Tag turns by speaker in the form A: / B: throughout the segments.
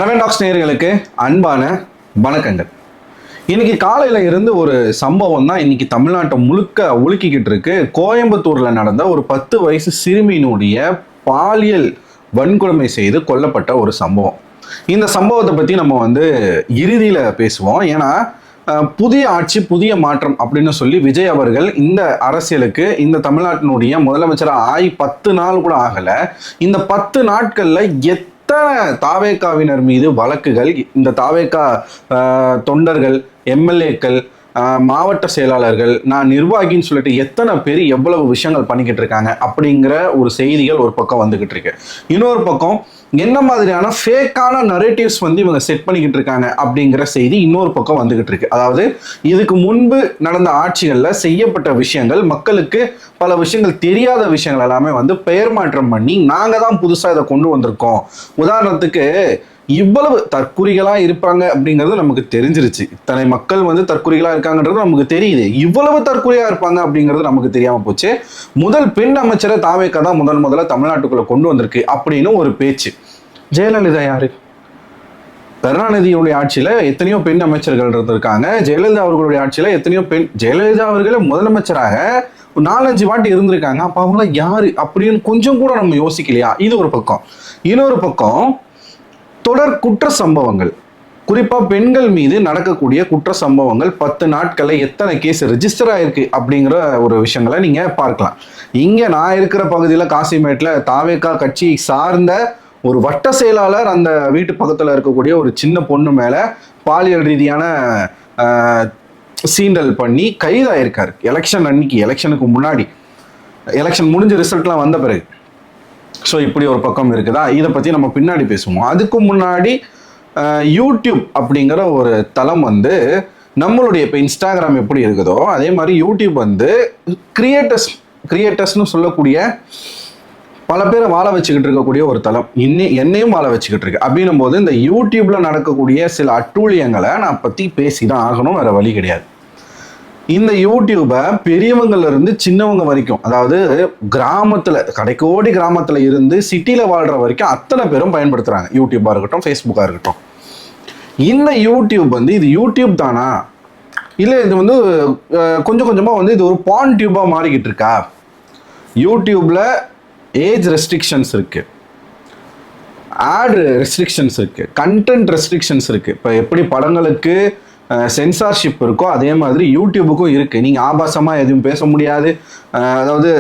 A: Raven tax நேயர்களுக்கு அன்பான வணக்கங்கள். இன்னைக்கு காலையில இருந்து ஒரு சம்பவம் தான் இன்னைக்கு தமிழ்நாட்டை முழுக்க உலுக்கிக்கிட்டு இருக்கு. கோயம்புத்தூர்ல நடந்த ஒரு 10 வயசு சிறுமியினுடைய பாலியல் வன்கொடுமை செய்து கொல்லப்பட்ட ஒரு சம்பவம். இந்த சம்பவத்தை பத்தி நம்ம இறுதியில பேசுவோம். ஏன்னா புதிய ஆட்சி புதிய மாற்றம் அப்படின்னு சொல்லி விஜய் அவர்கள் இந்த அரசியலுக்கு இந்த தமிழ்நாட்டினுடைய முதலமைச்சராக ஆகி 10 நாள் கூட ஆகல. இந்த 10 நாட்கள்ல தாவேகாவினர் மீது வழக்குகள், இந்த தாவேகா தொண்டர்கள், எம்எல்ஏக்கள், மாவட்ட செயலாளர்கள், நான் நிர்வாகின்னு சொல்லிட்டு எத்தனை பேர் எவ்வளவு விஷயங்கள் பண்ணிக்கிட்டு இருக்காங்க அப்படிங்கிற ஒரு செய்திகள் ஒரு பக்கம் வந்துகிட்டு இருக்கு. இன்னொரு பக்கம் என்ன மாதிரியான ஃபேக்கான நரேட்டிவ்ஸ் இவங்க செட் பண்ணிக்கிட்டு இருக்காங்க அப்படிங்கிற செய்தி இன்னொரு பக்கம் வந்துகிட்டு இருக்கு. அதாவது இதுக்கு முன்பு நடந்த ஆட்சிகளில் செய்யப்பட்ட விஷயங்கள், மக்களுக்கு பல விஷயங்கள் தெரியாத விஷயங்கள் எல்லாமே பெயர் மாற்றம் பண்ணி நாங்கள் தான் புதுசாக இதை கொண்டு வந்திருக்கோம். உதாரணத்துக்கு இவ்வளவு தற்குறிகளா இருப்பாங்க அப்படிங்கிறது நமக்கு தெரிஞ்சிருச்சு. இத்தனை மக்கள் தற்குறிகளா இருக்காங்கன்றது நமக்கு தெரியுது. இவ்வளவு தற்குறியா இருப்பாங்க அப்படிங்கிறது நமக்கு தெரியாம போச்சு. முதல் பெண் அமைச்சரை தாவேகா தான் முதல்ல தமிழ்நாட்டுக்குள்ள கொண்டு வந்திருக்கு அப்படின்னு ஒரு பேச்சு. ஜெயலலிதா யாரு? கருணாநிதியுடைய ஆட்சியில எத்தனையோ பெண் அமைச்சர்கள் இருந்திருக்காங்க. ஜெயலலிதா அவர்களுடைய ஆட்சியில எத்தனையோ பெண், ஜெயலலிதா அவர்களே முதலமைச்சராக 4-5 வாட்டி இருந்திருக்காங்க. அப்ப அவங்க யாரு அப்படின்னு கொஞ்சம் கூட நம்ம யோசிக்கலையா? இது ஒரு பக்கம். இன்னொரு பக்கம் தொடர் குற்ற சம்பவங்கள், குறிப்பா பெண்கள் மீது நடக்கக்கூடிய குற்ற சம்பவங்கள் 10 நாட்கள்ல எத்தனை கேஸ் ரெஜிஸ்டர் ஆயிருக்கு அப்படிங்கிற ஒரு விஷயங்களை நீங்க பார்க்கலாம். இங்க நான் இருக்கிற பகுதியில காசிமேட்ல தாவேகா கட்சி சார்ந்த ஒரு வட்ட செயலாளர் அந்த வீட்டு பக்கத்துல இருக்கக்கூடிய ஒரு சின்ன பொண்ணு மேல பாலியல் ரீதியான சீண்டல் பண்ணி கைதாயிருக்காரு. எலெக்ஷன் அன்னைக்கு, எலெக்ஷனுக்கு முன்னாடி, எலெக்ஷன் முடிஞ்ச ரிசல்ட்லாம் வந்த பிறகு. ஸோ இப்படி ஒரு பக்கம் இருக்குதா, இதை பற்றி நம்ம பின்னாடி பேசுவோம். அதுக்கு முன்னாடி யூடியூப் அப்படிங்கிற ஒரு தளம் நம்மளுடைய இப்போ இன்ஸ்டாகிராம் எப்படி இருக்குதோ அதே மாதிரி யூடியூப் கிரியேட்டர்ஸ்னு சொல்லக்கூடிய பல பேரை வாழ வச்சுக்கிட்டு இருக்கக்கூடிய ஒரு தளம். என்னையும் வாழ வச்சுக்கிட்டு இருக்கு. அப்படின்னும் போது இந்த யூடியூப்ல நடக்கக்கூடிய சில அட்டூழியங்களை நான் பற்றி பேசி தான் ஆகணும், வேற வழி கிடையாது. இந்த யூடியூபை பெரியவங்கள்ல இருந்து சின்னவங்க வரைக்கும், அதாவது கிராமத்துல, கடைக்கோடி கிராமத்துல இருந்து சிட்டியில வாழ்ற வரைக்கும் அத்தனை பேரும் பயன்படுத்துறாங்க. யூடியூபா இருக்கட்டும், ஃபேஸ்புக்கா இருக்கட்டும். இந்த யூடியூப் இது யூடியூப் தானா, இல்லை இது கொஞ்சம் கொஞ்சமா இது ஒரு பான் டியூபா மாறிக்கிட்டு இருக்கா? யூடியூப்ல ஏஜ் ரெஸ்ட்ரிக்ஷன்ஸ் இருக்கு, ஆட் ரெஸ்ட்ரிக்ஷன்ஸ் இருக்கு, கண்டென்ட் ரெஸ்ட்ரிக்ஷன்ஸ் இருக்கு. இப்போ எப்படி படங்களுக்கு சென்சார்ஷிப் இருக்கோ அதே மாதிரி யூடியூபுக்கும் இருக்கு. நீங்க ஆபாசமா எதுவும் பேச முடியாது, அதாவது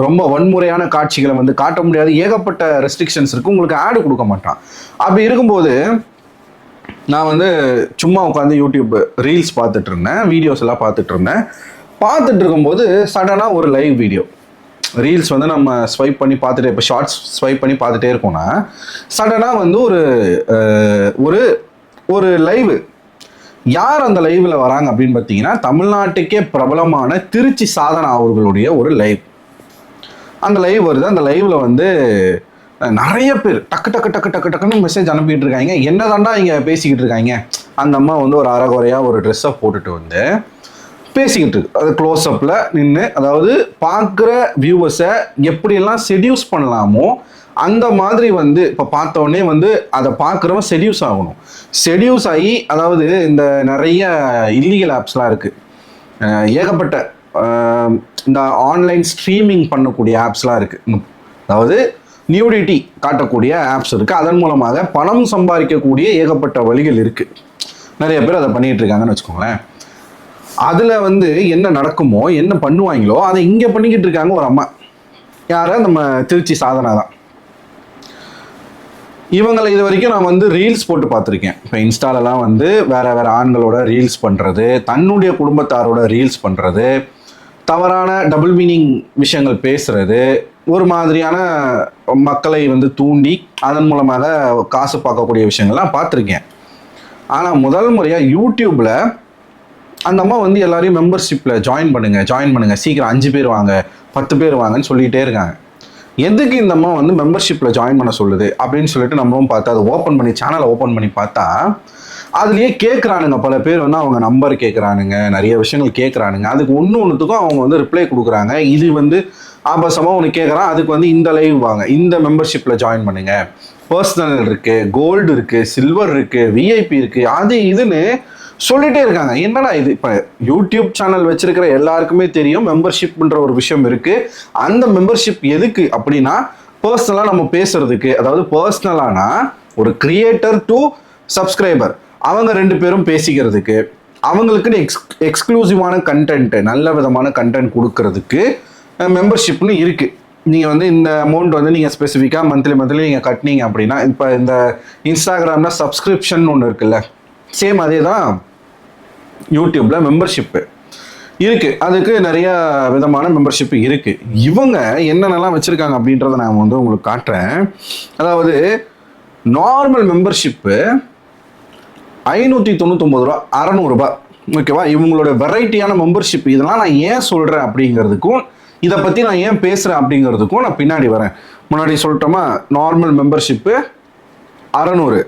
A: ரொம்ப வன்முறையான காட்சிகளை காட்ட முடியாது, ஏகப்பட்ட ரெஸ்ட்ரிக்ஷன்ஸ் இருக்கு. உங்களுக்கு ஆடு கொடுக்க மாட்டான். அப்படி இருக்கும்போது நான் சும்மா உட்காந்து யூடியூப் ரீல்ஸ் பார்த்துட்டு இருந்தேன், வீடியோஸ் எல்லாம் பார்த்துட்டு இருந்தேன். பார்த்துட்டு இருக்கும்போது சடனாக ஒரு லைவ் வீடியோ, ரீல்ஸ் நம்ம ஸ்வைப் பண்ணி பார்த்துட்டே, இப்போ ஷார்ட்ஸ் ஸ்வைப் பண்ணி பார்த்துட்டே இருக்கோம்னா சடனாக ஒரு ஒரு லைவ். யார் அந்த லைவ்ல வராங்க அப்படின்னு பார்த்தீங்கன்னா, தமிழ்நாட்டுக்கே பிரபலமான திருச்சி சாதனா அவர்களுடைய ஒரு லைவ். அந்த லைவ் வருது. அந்த லைவ்ல நிறைய பேர் டக்கு டக்கு டக்கு டக்கு டக்குன்னு மெசேஜ் அனுப்பிட்டு இருக்காங்க. என்னதாண்டா இங்க பேசிக்கிட்டு இருக்காங்க. அந்த அம்மா ஒரு அரைகுறையா ஒரு ட்ரெஸ்ஸை போட்டுட்டு பேசிக்கிட்டு இருக்கு. அது க்ளோஸ் அப்ல நின்று, அதாவது பார்க்குற வியூவர்ஸை எப்படியெல்லாம் செடியூஸ் பண்ணலாமோ அந்த மாதிரி இப்போ பார்த்தோடனே அதை பார்க்குறவன் செடியூஸ் ஆகணும். செடியூஸ் ஆகி, அதாவது இந்த நிறைய இல்லீகல் ஆப்ஸ்லாம் இருக்குது, ஏகப்பட்ட இந்த ஆன்லைன் ஸ்ட்ரீமிங் பண்ணக்கூடிய ஆப்ஸ்லாம் இருக்குது. அதாவது நியூடிட்டி காட்டக்கூடிய ஆப்ஸ் இருக்குது. அதன் மூலமாக பணம் சம்பாதிக்கக்கூடிய ஏகப்பட்ட வழிகள் இருக்குது. நிறைய பேர் அதை பண்ணிகிட்டு இருக்காங்கன்னு வச்சுக்கோங்களேன். அதில் என்ன நடக்குமோ, என்ன பண்ணுவாங்களோ அதை இங்கே பண்ணிக்கிட்டு இருக்காங்க ஒரு அம்மா. யாரை? நம்ம திருச்சி சாதனா தான். இவங்களை இது வரைக்கும் நான் ரீல்ஸ் போட்டு பார்த்துருக்கேன். இப்போ இன்ஸ்டாலெலாம் வேற வேற ஆண்களோட ரீல்ஸ் பண்ணுறது, தன்னுடைய குடும்பத்தாரோட ரீல்ஸ் பண்ணுறது, தவறான டபுள் மீனிங் விஷயங்கள் பேசுறது, ஒரு மாதிரியான மக்களை தூண்டி அதன் மூலமாக காசு பார்க்கக்கூடிய விஷயங்கள்லாம் பார்த்துருக்கேன். ஆனால் முதல் முறையாக யூடியூப்ல அந்த அம்மா எல்லாரையும் மெம்பர்ஷிப்பில் ஜாயின் பண்ணுங்க, சீக்கிரம் 5 பேர் வாங்க, 10 பேர் வாங்கன்னு சொல்லிகிட்டே இருக்காங்க. எதுக்கு இந்த அம்மா மெம்பர்ஷிப்பில் ஜாயின் பண்ண சொல்லுது அப்படின்னு சொல்லிட்டு நம்மளும் பார்த்தா, அதை ஓப்பன் பண்ணி, சேனலை ஓப்பன் பண்ணி பார்த்தா அதுலேயே கேட்குறானுங்க. பல பேர் அவங்க நம்பர் கேட்குறானுங்க, நிறைய விஷயங்கள் கேட்குறானுங்க. அதுக்கு ஒன்றுத்துக்கும் அவங்க ரிப்ளை கொடுக்குறாங்க. இது ஆபாசமாக ஒன்று கேட்குறான், அதுக்கு இந்த லைவ் வாங்க, இந்த மெம்பர்ஷிப்பில் ஜாயின் பண்ணுங்க, பர்சனல் இருக்கு, கோல்டு இருக்கு, சில்வர் இருக்கு, விஐபி இருக்கு, அது இதுன்னு சொல்லிட்டே இருக்காங்க. என்னடா இது? இப்போ யூடியூப் சேனல் வச்சிருக்கிற எல்லாருக்குமே தெரியும் மெம்பர்ஷிப்ன்ற ஒரு விஷயம் இருக்கு. அந்த மெம்பர்ஷிப் எதுக்கு அப்படின்னா பர்சனலாக நம்ம பேசுறதுக்கு, அதாவது பர்சனலானா ஒரு கிரியேட்டர் டு சப்ஸ்கிரைபர் அவங்க 2 பேரும் பேசிக்கிறதுக்கு, அவங்களுக்குன்னு எக்ஸ்க்ளூசிவான கண்டென்ட், நல்ல விதமான கண்டென்ட் கொடுக்கறதுக்கு மெம்பர்ஷிப்னு இருக்கு. நீங்கள் வந்து இந்த அமௌண்ட் வந்து நீங்கள் ஸ்பெசிஃபிக்காக மந்த்லி நீங்கள் கட்டினீங்க அப்படின்னா, இப்போ இந்த இன்ஸ்டாகிராமில் சப்ஸ்கிரிப்ஷன் ஒன்று இருக்குல்ல, சேம் அதே தான் யூடியூப்பில் மெம்பர்ஷிப்பு இருக்குது. அதுக்கு நிறைய விதமான மெம்பர்ஷிப்பு இருக்குது. இவங்க என்னென்னலாம் வச்சுருக்காங்க அப்படின்றத நான் வந்து உங்களுக்கு காட்டுறேன். அதாவது நார்மல் மெம்பர்ஷிப்பு 599 ரூபா, 600 ரூபா, ஓகேவா? இவங்களோட வெரைட்டியான மெம்பர்ஷிப். இதெல்லாம் நான் ஏன் சொல்கிறேன் அப்படிங்கிறதுக்கும், இதை பற்றி நான் ஏன் பேசுகிறேன் அப்படிங்கிறதுக்கும் நான் பின்னாடி வரேன். முன்னாடி சொல்லிட்டோமா, நார்மல் மெம்பர்ஷிப்பு 600,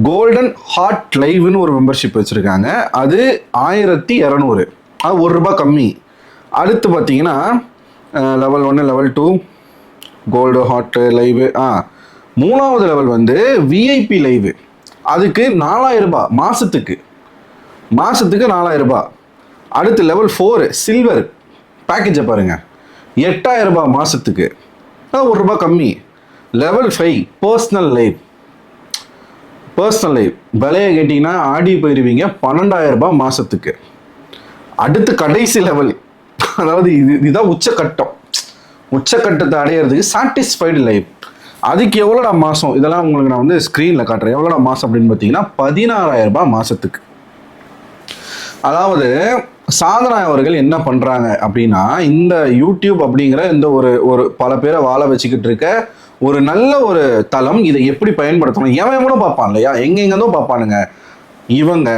A: கோல்டன் ஹாட் லைவ்னு ஒரு மெம்பர்ஷிப் வச்சுருக்காங்க, அது 1200, அது ₹1 கம்மி. அடுத்து பார்த்தீங்கன்னா level 1, level 2 gold hot live. மூணாவது லெவல் வந்து விஐபி லைவு, அதுக்கு 4000 ரூபாய் மாதத்துக்கு 4000 ரூபாய். அடுத்து லெவல் 4 சில்வர் பேக்கேஜை பாருங்கள், 8000 ரூபாய் மாதத்துக்கு, அது ₹1 கம்மி. லெவல் 5 பர்சனல் லைவ் விலையை கேட்டிங்கன்னா ஆடி போயிருவீங்க, 12000 ரூபாய் மாதத்துக்கு. அடுத்து கடைசி லெவல், அதாவது இதுதான் உச்சக்கட்டத்தை அடையிறதுக்கு சாட்டிஸ்ஃபைடு லைவ், அதுக்கு எவ்வளோடா மாதம்? இதெல்லாம் உங்களுக்கு நான் வந்து ஸ்க்ரீனில் காட்டுறேன். எவ்வளோடா மாதம் அப்படின்னு பார்த்தீங்கன்னா 16000 ரூபாய் மாதத்துக்கு. அதாவது சாதனா அவர்கள் என்ன பண்ணுறாங்க அப்படின்னா, இந்த யூடியூப் அப்படிங்கிற இந்த ஒரு பல பேரை வாழ வச்சுக்கிட்டு இருக்க ஒரு நல்ல ஒரு தளம், இதை எப்படி பயன்படுத்தணும், எவனும் பார்ப்பான் இல்லையா, எங்கெங்கேருந்தோ பார்ப்பானுங்க. இவங்க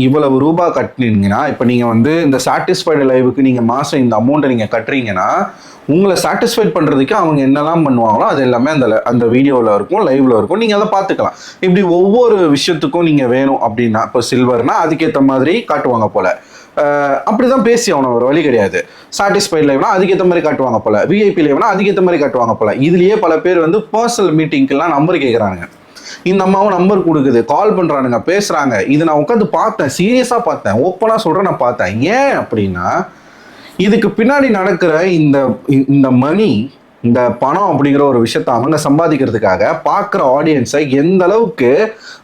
A: இவ்வளவு ரூபாய் கட்டினீங்கன்னா, இப்போ நீங்கள் வந்து இந்த சாட்டிஸ்ஃபைடு லைவுக்கு நீங்கள் மாதம் இந்த அமௌண்ட்டை நீங்கள் கட்டுறீங்கன்னா, உங்களை சாட்டிஸ்ஃபைட் பண்ணுறதுக்கு அவங்க என்னெல்லாம் பண்ணுவாங்களோ அது எல்லாமே அந்த வீடியோவில் இருக்கும், லைவில் இருக்கும், நீங்கள் அதை பார்த்துக்கலாம். இப்படி ஒவ்வொரு விஷயத்துக்கும் நீங்கள் வேணும் அப்படின்னா, இப்போ சில்வர்னா அதுக்கேற்ற மாதிரி காட்டுவாங்க போல், அப்படிதான் பேசி அவனை ஒரு வழி கிடையாது. சாட்டிஸ்ஃபைட் லைவ்னா அதுக்கேற்ற மாதிரி காட்டுவாங்க போல, விஐபி லைவ்னா அதுக்கேற்ற மாதிரி காட்டுவாங்க போல. இதுலேயே பல பேர் வந்து பர்சனல் மீட்டிங்க்கெல்லாம் நம்பர் கேட்குறானுங்க. இந்த அம்மாவும் நம்பர் கொடுக்குது, கால் பண்ணுறானுங்க, பேசுகிறாங்க. இது நான் உட்காந்து பார்த்தேன், சீரியஸாக பார்த்தேன், ஓப்பனாக சொல்கிறேன், நான் பார்த்தேன். ஏன் அப்படின்னா, இதுக்கு பின்னாடி நடக்கிற இந்த மணி, இந்த பணம் அப்படிங்கிற ஒரு விஷயத்த அவங்க சம்பாதிக்கிறதுக்காக பார்க்குற ஆடியன்ஸை எந்த அளவுக்கு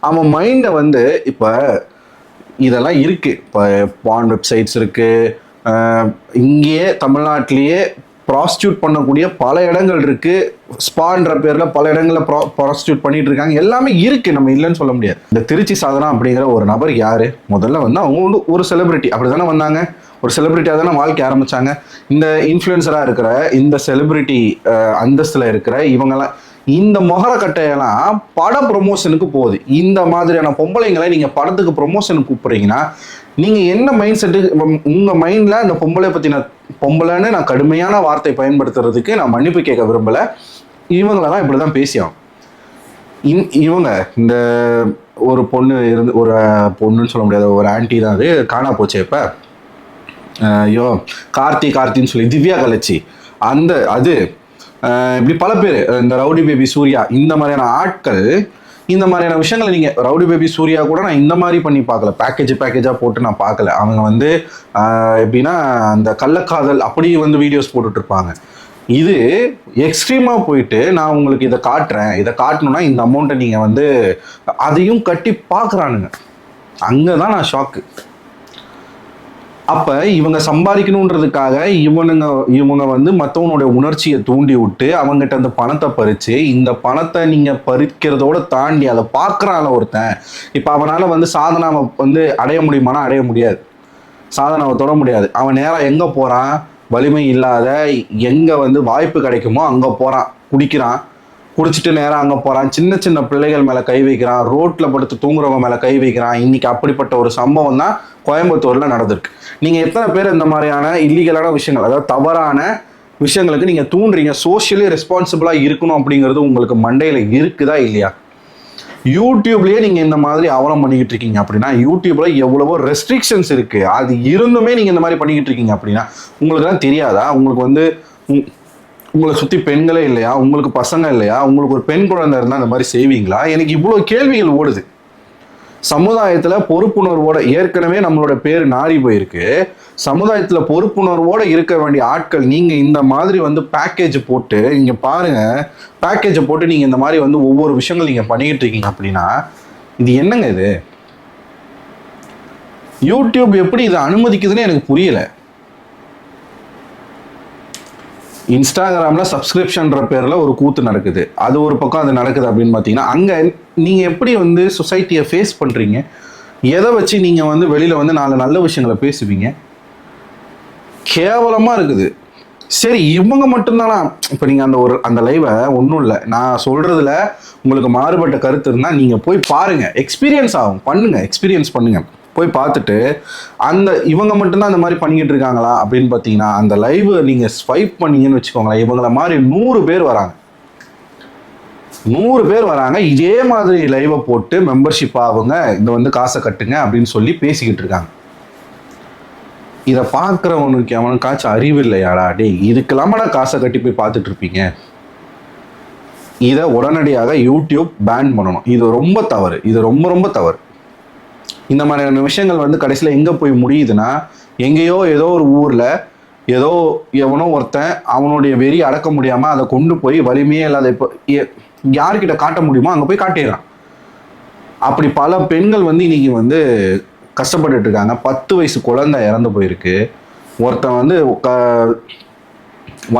A: அவன் மைண்டை வந்து, இப்போ இதெல்லாம் இருக்குது, இப்போ பான் வெப்சைட்ஸ் இருக்குது, இங்கேயே தமிழ்நாட்டிலேயே ப்ராஸ்டியூட் பண்ணக்கூடிய பல இடங்கள் இருக்குது, ஸ்பான்ற பேரில் பல இடங்களில் ப்ராஸ்டியூட் பண்ணிட்டு இருக்காங்க, எல்லாமே இருக்குது, நம்ம இல்லைன்னு சொல்ல முடியாது. இந்த திருச்சி சாதனா அப்படிங்கிற ஒரு நபர் யார்? முதல்ல வந்து அவங்க வந்து ஒரு செலிபிரிட்டி, அப்படி தானே வந்தாங்க, ஒரு செலிபிரிட்டியாக தானே வாழ்க்கை ஆரம்பித்தாங்க. இந்த இன்ஃப்ளூயன்சராக இருக்கிற, இந்த செலிபிரிட்டி அந்தஸ்தில் இருக்கிற இவங்கெல்லாம், இந்த மொகர கட்டையெல்லாம் பட ப்ரொமோஷனுக்கு போகுது. இந்த மாதிரியான பொம்பளைங்களை நீங்கள் படத்துக்கு ப்ரொமோஷனுக்கு கூப்பிட்றீங்கன்னா, நீங்கள் என்ன மைண்ட் செட்டு உங்கள் மைண்டில் அந்த பொம்பளை பற்றி பொம்பளைன்னு நான் கடுமையான வார்த்தை பயன்படுத்துறதுக்கு நான் மன்னிப்பு கேட்க விரும்பலை. இவங்களெல்லாம் இப்படி தான் பேசியாகும். இவங்க இந்த ஒரு பொண்ணு ஒரு பொண்ணுன்னு சொல்ல முடியாது, ஒரு ஆன்டி தான், அது காணா போச்சு இப்போ, ஐயோ கார்த்தின்னு சொல்லி திவ்யா கலச்சி, அது இப்படி பல பேர், இந்த ரவுடி பேபி சூர்யா, இந்த மாதிரியான ஆட்கள், இந்த மாதிரியான விஷயங்களை நீங்கள் ரவுடி பேபி சூர்யா கூட நான் இந்த மாதிரி பண்ணி பார்க்கல, பேக்கேஜாக போட்டு நான் பார்க்கல. அவங்க வந்து எப்படின்னா அந்த கள்ளக்காதல் அப்படி வந்து வீடியோஸ் போட்டுட்ருப்பாங்க. இது எக்ஸ்ட்ரீமாக போயிட்டு நான் உங்களுக்கு இதை காட்டுறேன், இதை காட்டணுன்னா இந்த அமௌண்ட்டை நீங்கள் வந்து அதையும் கட்டி பார்க்குறானுங்க. அங்கே தான் நான் ஷாக்கு. அப்போ இவங்க சம்பாதிக்கணுன்றதுக்காக இவங்க வந்து மற்றவனுடைய உணர்ச்சியை தூண்டி விட்டு அவங்ககிட்ட அந்த பணத்தை பறித்து, இந்த பணத்தை நீங்கள் பறிக்கிறதோட தாண்டி அதை பார்க்குறான் ஒருத்தன். இப்போ அவனால் வந்து சாதனாவை வந்து அடைய முடியுமானா அடைய முடியாது, சாதனாவை தொட முடியாது. அவன் நேராக எங்கே போகிறான்? வலிமை இல்லாத எங்கே வந்து வாய்ப்பு கிடைக்குமோ அங்கே போகிறான், குடிச்சிட்டு நேராக அங்கே போகிறான், சின்ன பிள்ளைகள் மேலே கை வைக்கிறான், ரோட்டில் படுத்து தூங்குறவங்க மேலே கை வைக்கிறான். இன்றைக்கி அப்படிப்பட்ட ஒரு சம்பவம் தான் கோயம்புத்தூரில் நடந்திருக்கு. நீங்கள் எத்தனை பேர் இந்த மாதிரியான இல்லீகலான விஷயங்கள், அதாவது தவறான விஷயங்களுக்கு நீங்கள் தூண்டுறீங்க? சோஷியலி ரெஸ்பான்சிபிளாக இருக்கணும் அப்படிங்கிறது உங்களுக்கு மண்டையில் இருக்குதா இல்லையா? யூடியூப்லேயே நீங்கள் இந்த மாதிரி அவலம் பண்ணிக்கிட்டு இருக்கீங்க அப்படின்னா, யூடியூப்பில் எவ்வளவோ ரெஸ்ட்ரிக்ஷன்ஸ் இருக்குது, அது இருந்துமே நீங்கள் இந்த மாதிரி பண்ணிக்கிட்டு இருக்கீங்க அப்படின்னா உங்களுக்கு தான் தெரியாதா? உங்களுக்கு வந்து உங்களை சுற்றி பெண்களே இல்லையா, உங்களுக்கு பசங்க இல்லையா, உங்களுக்கு ஒரு பெண் குழந்தை இருந்தால் அந்த மாதிரி செய்வீங்களா? எனக்கு இவ்வளோ கேள்விகள் ஓடுது. சமுதாயத்தில் பொறுப்புணர்வோட ஏற்கனவே நம்மளோட பேர் நாரி போயிருக்கு. சமுதாயத்தில் பொறுப்புணர்வோட இருக்க வேண்டிய ஆட்கள் நீங்கள் இந்த மாதிரி வந்து பேக்கேஜ் போட்டு, இங்கே பாருங்க, பேக்கேஜை போட்டு நீங்கள் இந்த மாதிரி வந்து ஒவ்வொரு விஷயங்கள் நீங்கள் பண்ணிக்கிட்டு இருக்கீங்க அப்படின்னா இது என்னங்க இது? யூடியூப் எப்படி இதை அனுமதிக்குதுன்னு எனக்கு புரியல. இன்ஸ்டாகிராமில் சப்ஸ்கிரிப்ஷன்ற பேரில் ஒரு கூத்து நடக்குது, அது ஒரு பக்கம் அது நடக்குது அப்படின்னு பார்த்தீங்கன்னா, அங்கே நீங்கள் எப்படி வந்து சொசைட்டியை ஃபேஸ் பண்ணுறீங்க? எதை வச்சு நீங்கள் வந்து வெளியில் வந்து 4 நல்ல விஷயங்களை பேசுவீங்க? கேவலமாக இருக்குது. சரி, இவங்க மட்டும்தானா? இப்போ நீங்கள் அந்த லைவை ஒன்றும் இல்லை, நான் சொல்கிறதுல உங்களுக்கு மாறுபட்ட கருத்து இருந்தால் நீங்கள் போய் பாருங்கள், எக்ஸ்பீரியன்ஸ் ஆகும், பண்ணுங்கள், எக்ஸ்பீரியன்ஸ் பண்ணுங்கள். போய் பார்த்துட்டு இவங்க மட்டும்தான் அந்த மாதிரி பண்ணிக்கிட்டு இருக்காங்களா அப்படின்னு பார்த்தீங்கன்னா, அந்த லைவ் நீங்கள் ஸ்வைப் பண்ணீங்கன்னு வச்சுக்கோங்களேன், இவங்கள மாதிரி 100 பேர் வராங்க. 100 பேர் வராங்க, இதே மாதிரி லைவை போட்டு மெம்பர்ஷிப் ஆகுங்க, இதை வந்து காசை கட்டுங்க அப்படின்னு சொல்லி பேசிக்கிட்டு இருக்காங்க. இதை பார்க்குறவனுக்கு அவனுக்காச்சும் அறிவு இல்லையாடா? டே, இதுக்கெல்லாமடா காசை கட்டி போய் பார்த்துட்டு இருப்பீங்க? இதை உடனடியாக யூடியூப் பேன் பண்ணணும். இது ரொம்ப தவறு, இது ரொம்ப ரொம்ப தவறு. இந்த மாதிரியான விஷயங்கள் வந்து கடைசியில் எங்கே போய் முடியுதுன்னா, எங்கேயோ ஏதோ ஒரு ஊரில் ஏதோ எவனோ ஒருத்தன் அவனுடைய வெறி அடக்க முடியாமல் அதை கொண்டு போய் வலிமையே இல்லாத இப்போ யார்கிட்ட காட்ட முடியுமோ அங்கே போய் காட்டிடுறான். அப்படி பல பெண்கள் வந்து இன்னைக்கு வந்து கஷ்டப்பட்டு இருக்காங்க. 10 வயசு குழந்தை இறந்து போயிருக்கு. ஒருத்தன் வந்து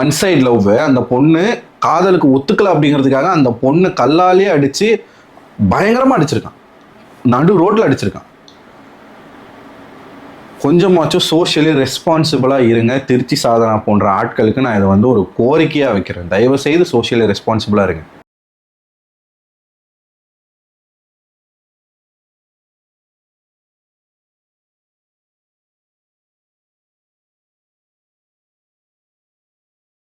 A: ஒன் சைடு லவ், அந்த பொண்ணு காதலுக்கு ஒத்துக்கல அப்படிங்கிறதுக்காக அந்த பொண்ணு கல்லாலே அடித்து பயங்கரமாக அடிச்சிருக்கான், நடு ரோட்டில் அடிச்சிருக்கான். கொஞ்சமாச்சும் சோஷியலி ரெஸ்பான்சிபிளாக இருங்க. திருச்சி சாதனா போன்ற ஆட்களுக்கு நான் இதை வந்து ஒரு கோரிக்கையாக வைக்கிறேன். தயவு செய்து சோஷியலி ரெஸ்பான்சிபிளாக இருங்க.